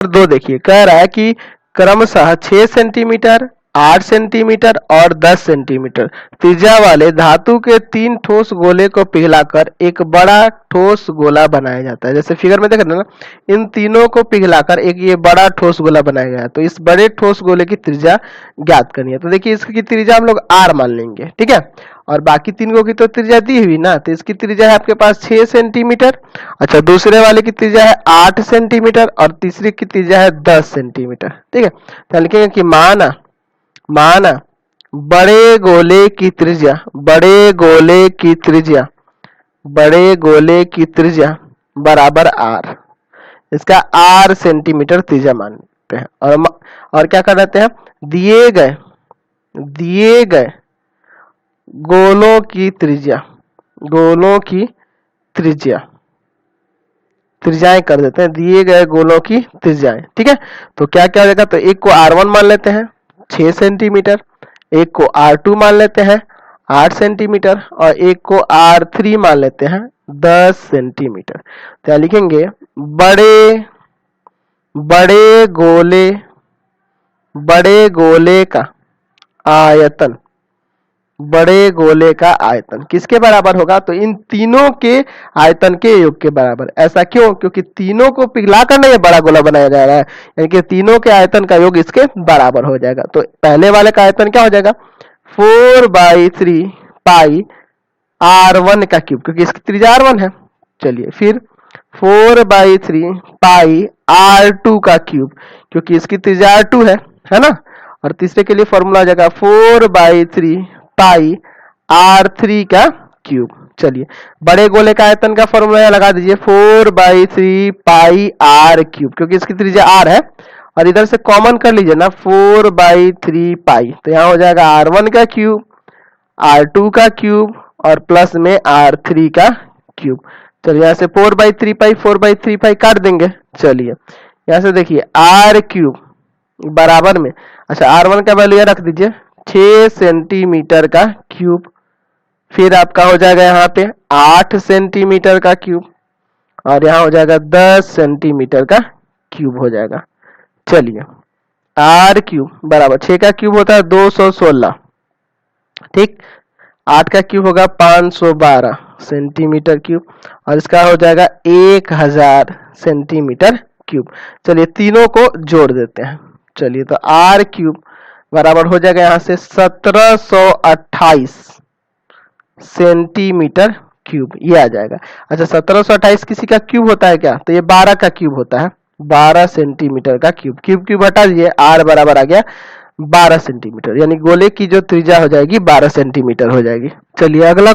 2 देखिए, कह रहा है कि क्रमशः 6 सेंटीमीटर, 8 सेंटीमीटर और 10 सेंटीमीटर त्रिज्या वाले धातु के 3 ठोस गोले को पिघलाकर एक बड़ा ठोस गोला बनाया जाता है। जैसे फिगर में देख रहे हैं ना, इन तीनों को पिघलाकर एक ये बड़ा ठोस गोला बनाया गया है। तो इस बड़े ठोस गोले की त्रिज्या ज्ञात करनी है। तो देखिए इसकी त्रिज्या हम लोग r मान लेंगे, ठीक है। और बाकी तीनों की तो त्रिज्या दी हुई ना, तो इसकी त्रिज्या है आपके पास 6 सेंटीमीटर। अच्छा, दूसरे वाले की त्रिज्या है 8 सेंटीमीटर और तीसरी की त्रिज्या है 10 सेंटीमीटर, ठीक है। तो लिखेंगे कि माना बड़े गोले की त्रिज्या बराबर r, इसका r सेंटीमीटर त्रिज्या मानते हैं। और क्या कर देते हैं, दिए गए गोलों की त्रिज्याएं कर देते हैं, दिए गए गोलों की त्रिज्याएं, ठीक है। तो क्या क्या हो जाएगा, तो एक को r1 मान लेते हैं 6 सेंटीमीटर, एक को r2 मान लेते हैं 8 सेंटीमीटर और एक को r3 मान लेते हैं 10 सेंटीमीटर। तो लिखेंगे बड़े गोले का आयतन किसके बराबर होगा, तो इन तीनों के आयतन के योग के बराबर। ऐसा क्यों, क्योंकि तीनों को पिघलाकर नहीं बड़ा गोला बनाया जा रहा है, यानी कि तीनों के आयतन का योग इसके बराबर हो जाएगा। तो पहले वाले का आयतन क्या हो जाएगा, 4/3 पाई r1 का क्यूब, क्योंकि इसकी त्रिज्या r1 है। चलिए फिर 4/3 पाई r2 का क्यूब, क्योंकि इसकी त्रिज्या r2 है ना। और तीसरे के लिए फॉर्मूला आ जाएगा 4/3 पाई r3 का क्यूब। चलिए बड़े गोले का आयतन का फॉर्मूला लगा दीजिए 4/3 पाई r क्यूब, क्योंकि इसकी त्रिज्या r है और इधर से कॉमन कर लीजिए ना 4/3 पाई, तो यहाँ हो जाएगा r1 का क्यूब, r2 का क्यूब और प्लस में r3 का क्यूब। चलिए यहाँ से 4/3 पाई काट देंगे। चलिए यहाँ से देखिए r क्यूब बराबर में, अच्छा r1 का वैल्यू रख दीजिए 6 सेंटीमीटर का क्यूब, फिर आपका हो जाएगा यहाँ पे 8 सेंटीमीटर का क्यूब और यहाँ हो जाएगा 10 seंटीमीटर का क्यूब हो जाएगा। चलिए r क्यूब बराबर 6 का क्यूब होता है 216, ठीक, 8 का क्यूब होगा 512 सेंटीमीटर क्यूब और इसका हो जाएगा 1000 सेंटीमीटर क्यूब। चलिए तीनों को जोड़ देते हैं। चलिए तो r क्यूब बराबर हो जाएगा यहाँ से 1728 सेंटीमीटर क्यूब, ये आ जाएगा। अच्छा 1728 किसी का क्यूब होता है क्या, तो ये 12 का क्यूब होता है, 12 सेंटीमीटर का क्यूब। क्यूब हटा दीजिए, r बराबर आ गया 12 सेंटीमीटर, यानी गोले की जो त्रिज्या हो जाएगी 12 सेंटीमीटर हो जाएगी। चलिए अगला